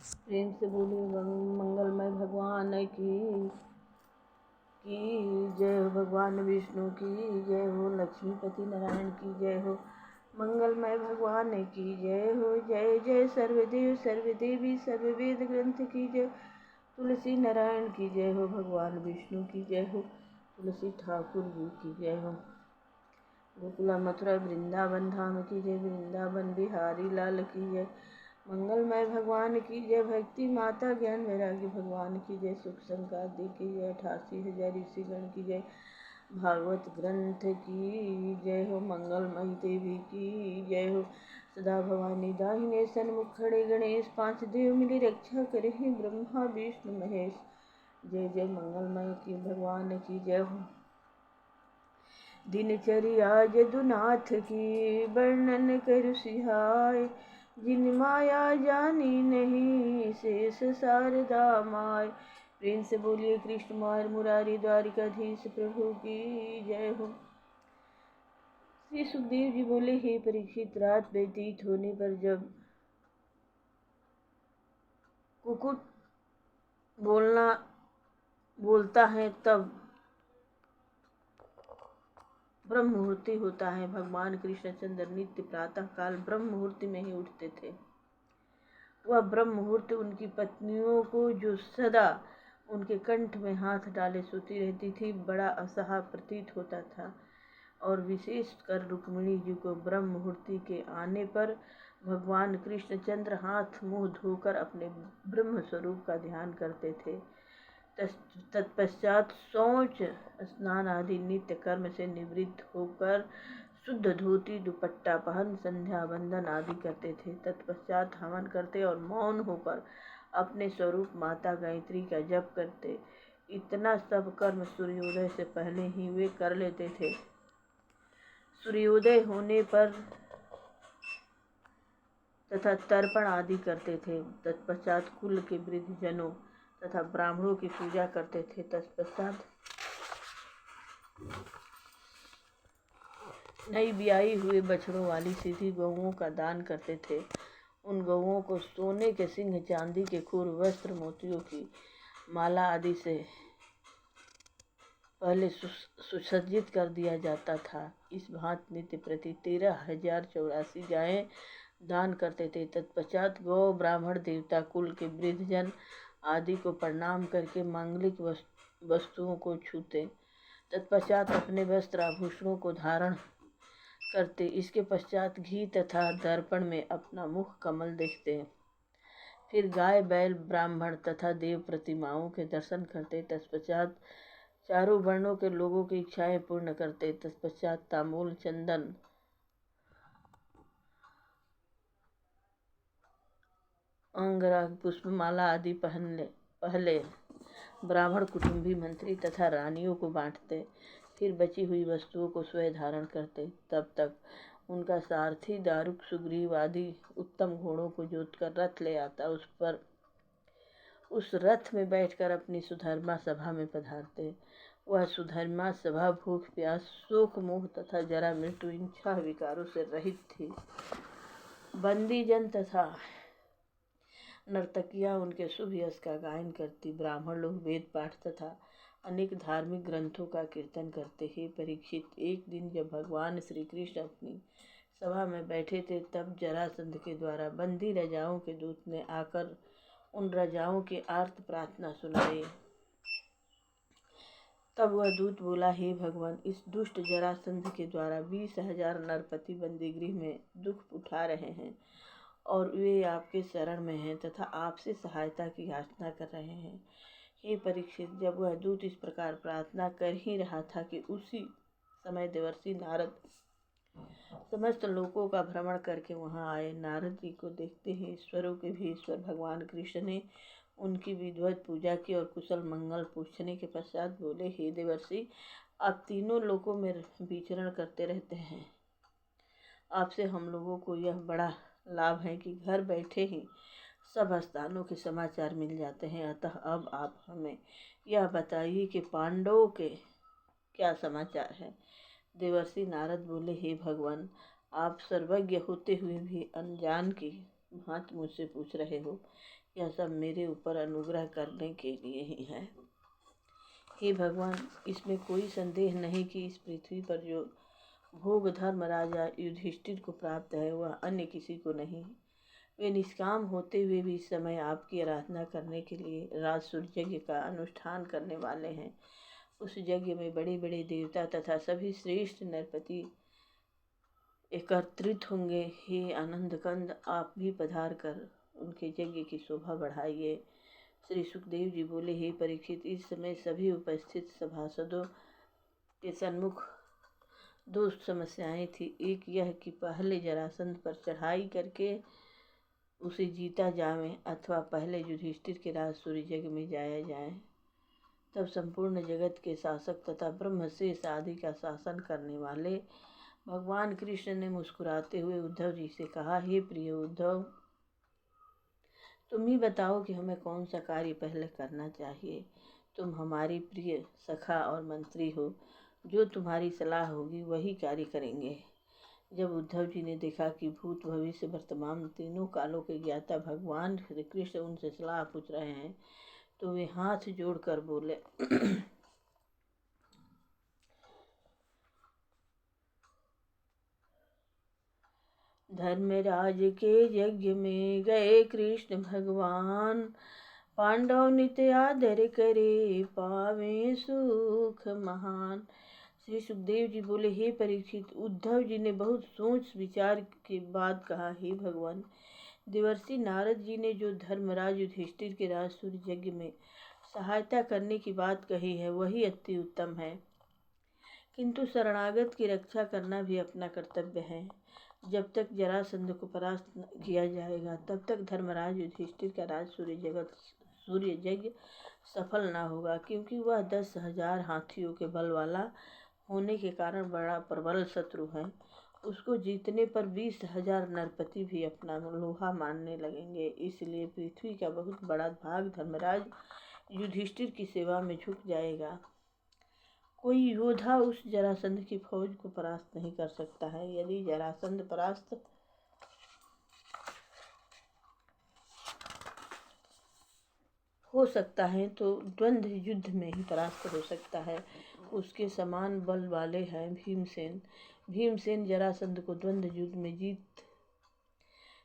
प्रेम से बोले मंगलमय भगवान की जय हो, भगवान विष्णु की जय हो, लक्ष्मीपति नारायण की जय हो, मंगलमय भगवान की जय हो। जय जय सर्वदेव सर्वदेवी सर्ववेद ग्रंथ की जय, तुलसी नारायण की जय हो, भगवान विष्णु की जय हो, तुलसी ठाकुर जी की जय हो। गोकुला मथुरा वृंदावन धाम की जय, वृंदावन बिहारी लाल की जय, मंगलमय भगवान की जय, भक्ति माता ज्ञान वैराग्य भगवान की जय, सुख संकादि की जय, 88,000 ऋषिगण की जय, भागवत ग्रंथ की जय हो, मंगलमयी देवी की जय हो। सदा भवानी दाहिने सन्मुख खड़े गणेश, 5 देव मिली रक्षा करे ब्रह्मा विष्णु महेश। जय जय मंगलमय की भगवान की जय हो। दिनचर्या जदुनाथ की वर्णन करु सिहाय, जिन माया जानी नहीं शेष शारदा माय। प्रेम से बोलिए कृष्ण मार मुरारी द्वारिकाधीश प्रभु की जय हो। श्री सुखदेव जी बोले, हे परीक्षित, रात व्यतीत होने पर जब कुकुट बोलता है तब ब्रह्म मुहूर्ति होता है। भगवान कृष्णचंद्र नित्य प्रातः काल ब्रह्म मुहूर्ति में ही उठते थे। वह ब्रह्म मुहूर्त उनकी पत्नियों को, जो सदा उनके कंठ में हाथ डाले सोती रहती थी, बड़ा असहाय प्रतीत होता था। और विशेषकर रुक्मिणी जी को ब्रह्म मुहूर्ति के आने पर भगवान कृष्णचंद्र हाथ मुंह धोकर अपने ब्रह्म स्वरूप का ध्यान करते थे। तत्पश्चात शौच स्नान आदि नित्य कर्म से निवृत्त होकर शुद्ध धोती दुपट्टा पहन संध्या वंदन आदि करते थे। तत्पश्चात हवन करते और मौन होकर अपने स्वरूप माता गायत्री का जप करते। इतना सब कर्म सूर्योदय से पहले ही वे कर लेते थे। सूर्योदय होने पर तथा तर्पण आदि करते थे। तत्पश्चात कुल के वृद्धजनों तथा ब्राह्मणों की पूजा करते थे। तत्पश्चात नई ब्याई हुए बछड़ों वाली सीधी गौओं का दान करते थे। उन गौओं को सोने के सिंह, चांदी के खूर, वस्त्र, मोतियों की माला आदि से पहले सुसज्जित कर दिया जाता था। इस भांति नित्य प्रति 13,084 गायें दान करते थे। तत्पश्चात गौ, ब्राह्मण, देवता कुल के वृद्धजन आदि को प्रणाम करके मांगलिक वस्तुओं को छूते। तत्पश्चात अपने वस्त्र आभूषणों को धारण करते। इसके पश्चात घी तथा दर्पण में अपना मुख कमल देखते। फिर गाय, बैल, ब्राह्मण तथा देव प्रतिमाओं के दर्शन करते। तत्पश्चात चारों वर्णों के लोगों की इच्छाएं पूर्ण करते। तत्पश्चात तांबूल, चंदन, अंगराग, पुष्पमाला आदि पहले ब्राह्मण, कुटुंबी, मंत्री तथा रानियों को बांटते। फिर बची हुई वस्तुओं को स्वयं धारण करते। तब तक उनका सारथी दारुक, सुग्रीव आदि उत्तम घोड़ों को जोतकर रथ ले आता। उस रथ में बैठकर अपनी सुधर्मा सभा में पधारते। वह सुधर्मा सभा भूख, प्यास, शोक, मोह तथा जरा, मृत्यु इन 6 विकारों से रहित थी। बंदीजन तथा नर्तकियां उनके शुभ यश का गायन करती। ब्राह्मण लोग वेद पाठ तथा अनेक धार्मिक ग्रंथों का कीर्तन करते। हे परीक्षित, एक दिन जब भगवान श्री कृष्ण अपनी सभा में बैठे थे, तब जरासंध के द्वारा बंदी राजाओं के दूत ने आकर उन राजाओं की आर्त प्रार्थना सुनाई। तब वह दूत बोला, हे भगवान, इस दुष्ट जरासंध के द्वारा 20,000 नरपति बंदी गृह में दुख उठा रहे हैं और वे आपके शरण में हैं तथा आपसे सहायता की याचना कर रहे हैं। हे परीक्षित, जब वह दूत इस प्रकार प्रार्थना कर ही रहा था कि उसी समय देवर्षि नारद समस्त लोकों का भ्रमण करके वहां आए। नारद जी को देखते ही ईश्वरों के भी ईश्वर भगवान कृष्ण ने उनकी विधिवत पूजा की और कुशल मंगल पूछने के पश्चात बोले, हे देवर्षि, आप तीनों लोकों में विचरण करते रहते हैं। आपसे हम लोगों को यह बड़ा लाभ है कि घर बैठे ही सब स्थानों के समाचार मिल जाते हैं। अतः अब आप हमें यह बताइए कि पांडवों के क्या समाचार है। देवर्षि नारद बोले, हे भगवान, आप सर्वज्ञ होते हुए भी अनजान की भांति मुझसे पूछ रहे हो, यह सब मेरे ऊपर अनुग्रह करने के लिए ही है। हे भगवान, इसमें कोई संदेह नहीं कि इस पृथ्वी पर जो भोग धर्म राजा युधिष्ठिर को प्राप्त है वह अन्य किसी को नहीं। वे निष्काम होते हुए भी इस समय आपकी आराधना करने के लिए राजसूय यज्ञ का अनुष्ठान करने वाले हैं। उस यज्ञ में बड़े बड़े देवता तथा सभी श्रेष्ठ नरपति एकत्रित होंगे। हे आनंद कंद, आप भी पधार कर उनके यज्ञ की शोभा बढ़ाइए। श्री सुखदेव जी बोले, हे परीक्षित, इस समय सभी उपस्थित सभासदों के सन्मुख दो समस्याएं थी। एक यह कि पहले जरासंध पर चढ़ाई करके उसे जीता जाए अथवा पहले युधिष्ठिर के राजसूय यज्ञ में जाया जाए, तब संपूर्ण जगत के शासक तथा ब्रह्मशेष आदि का शासन करने वाले भगवान कृष्ण ने मुस्कुराते हुए उद्धव जी से कहा, हे प्रिय उद्धव, तुम ही बताओ कि हमें कौन सा कार्य पहले करना चाहिए। तुम हमारी प्रिय सखा और मंत्री हो, जो तुम्हारी सलाह होगी वही कार्य करेंगे। जब उद्धव जी ने देखा कि भूत भविष्य वर्तमान तीनों कालों के ज्ञाता भगवान श्री कृष्ण उनसे सलाह पूछ रहे हैं, तो वे हाथ जोड़कर बोले, धर्मराज के यज्ञ में गए कृष्ण भगवान, पांडव नित्य आदर करे पावे सुख महान। श्री सुखदेव जी बोले, हे परीक्षित, उद्धव जी ने बहुत सोच विचार के बाद कहा, हे भगवान, देवर्षि नारद जी ने जो धर्मराज युधिष्ठिर के राजसूय यज्ञ में सहायता करने की बात कही है वही अति उत्तम है, किंतु शरणागत की रक्षा करना भी अपना कर्तव्य है। जब तक जरासंध को परास्त किया जाएगा तब तक धर्मराज युधिष्ठिर का सूर्य यज्ञ सफल न होगा, क्योंकि वह 10,000 हाथियों के बल वाला होने के कारण बड़ा प्रबल शत्रु है। उसको जीतने पर 20,000 नरपति भी अपना लोहा मानने लगेंगे। इसलिए पृथ्वी का बहुत बड़ा भाग धर्मराज युधिष्ठिर की सेवा में झुक जाएगा। कोई योद्धा उस जरासंध की फौज को परास्त नहीं कर सकता है। यदि जरासंध परास्त हो सकता है तो द्वंद्व युद्ध में ही परास्त हो सकता है। उसके समान बल वाले हैं भीमसेन। भीमसेन जरासंध को द्वंद्व युद्ध में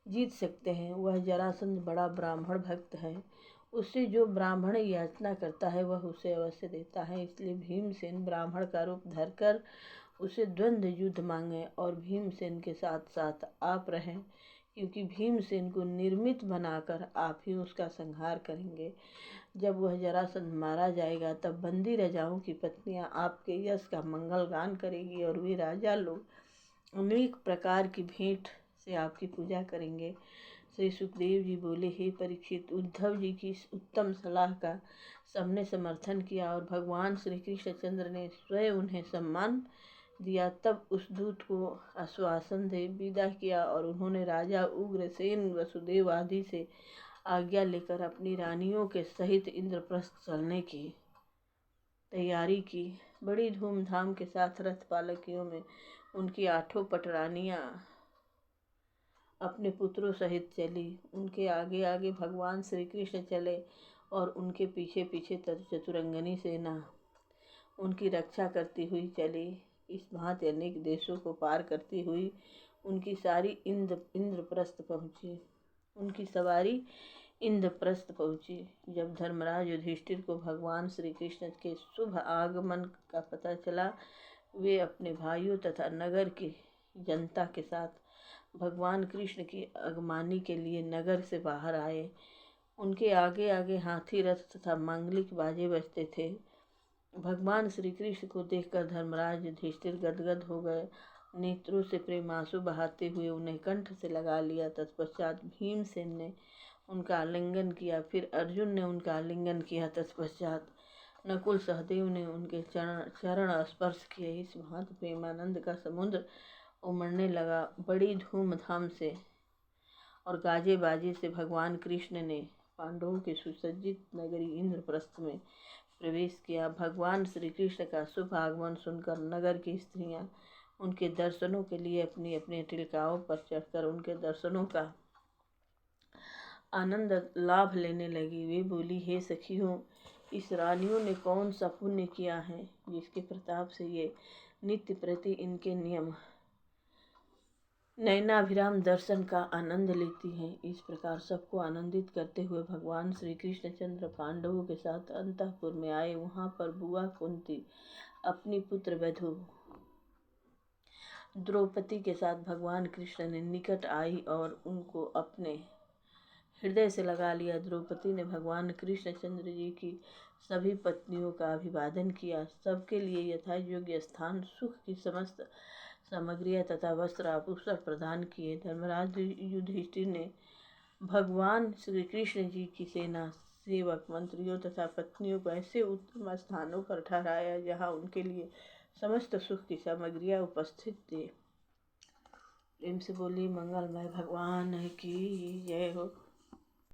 जीत सकते हैं। वह जरासंध बड़ा ब्राह्मण भक्त है। उससे जो ब्राह्मण याचना करता है वह उसे अवश्य देता है। इसलिए भीमसेन ब्राह्मण का रूप धरकर उसे द्वंद्व युद्ध मांगे और भीमसेन के साथ साथ आप रहें, क्योंकि भीमसेन को निर्मित बनाकर आप ही उसका संहार करेंगे। जब वह जरासंध मारा जाएगा तब बंदी राजाओं की पत्नियां आपके यश का मंगल गान करेगी और वे राजा लोग अनेक प्रकार की भेंट से आपकी पूजा करेंगे। श्री सुखदेव जी बोले, हे परीक्षित, उद्धव जी की इस उत्तम सलाह का सबने समर्थन किया और भगवान श्री कृष्णचंद्र ने स्वयं उन्हें सम्मान दिया। तब उस दूत को आश्वासन दे विदा किया और उन्होंने राजा उग्रसेन, वसुदेव आदि से आज्ञा लेकर अपनी रानियों के सहित इंद्रप्रस्थ चलने की तैयारी की। बड़ी धूमधाम के साथ रथ पालकियों में उनकी 8 पटरानियां अपने पुत्रों सहित चली। उनके आगे आगे भगवान श्री कृष्ण चले और उनके पीछे पीछे चतुरंगनी सेना उनकी रक्षा करती हुई चली। इस भांति अनेक देशों को पार करती हुई उनकी सवारी इंद्रप्रस्थ पहुँची। जब धर्मराज युधिष्ठिर को भगवान श्री कृष्ण के शुभ आगमन का पता चला, वे अपने भाइयों तथा नगर की जनता के साथ भगवान कृष्ण की आगमनी के लिए नगर से बाहर आए। उनके आगे आगे हाथी रथ तथा मांगलिक बाजे बजते थे। भगवान श्री कृष्ण को देखकर धर्मराज युधिष्ठिर गदगद हो गए। नेत्रों से प्रेमांसु बहाते हुए उन्हें कंठ से लगा लिया। तत्पश्चात भीमसेन ने उनका आलिंगन किया, फिर अर्जुन ने उनका आलिंगन किया। तत्पश्चात नकुल सहदेव ने उनके चरण स्पर्श किए। इस भांति प्रेमानंद का समुद्र उमड़ने लगा। बड़ी धूमधाम से और गाजे बाजे से भगवान कृष्ण ने पांडवों के सुसज्जित नगरी इंद्रप्रस्थ में प्रवेश किया। भगवान श्री कृष्ण का शुभ आगमन सुनकर नगर की स्त्रियां उनके दर्शनों के लिए अपनी अपनी टिलकाओं पर चढ़कर उनके दर्शनों का आनंद लाभ लेने लगी। वे बोली, हे सखियों, इस रानियों ने कौन सा पुण्य किया है जिसके प्रताप से ये नित्य प्रति इनके नियम नयनाभिराम दर्शन का आनंद लेती हैं। इस प्रकार सबको आनंदित करते हुए भगवान श्री कृष्णचंद्र पांडवों के साथ अंतःपुर में आए। वहां पर बुआ कुंती अपनी पुत्र वधू द्रौपदी के साथ भगवान कृष्ण ने निकट आई और उनको अपने हृदय से लगा लिया। द्रौपदी ने भगवान कृष्णचंद्र जी की सभी पत्नियों का अभिवादन किया। सबके लिए यथा योग्य स्थान, सुख की समस्त सामग्रियाँ तथा वस्त्र आभूषण प्रदान किए। धर्मराज युधिष्ठिर ने भगवान श्री कृष्ण जी की सेना, सेवक, मंत्रियों तथा पत्नियों को ऐसे उत्तम स्थानों पर ठहराया जहाँ उनके लिए समस्त सुख की सामग्रियाँ उपस्थित थी। प्रेम से बोली मंगलमय भगवान की जय हो।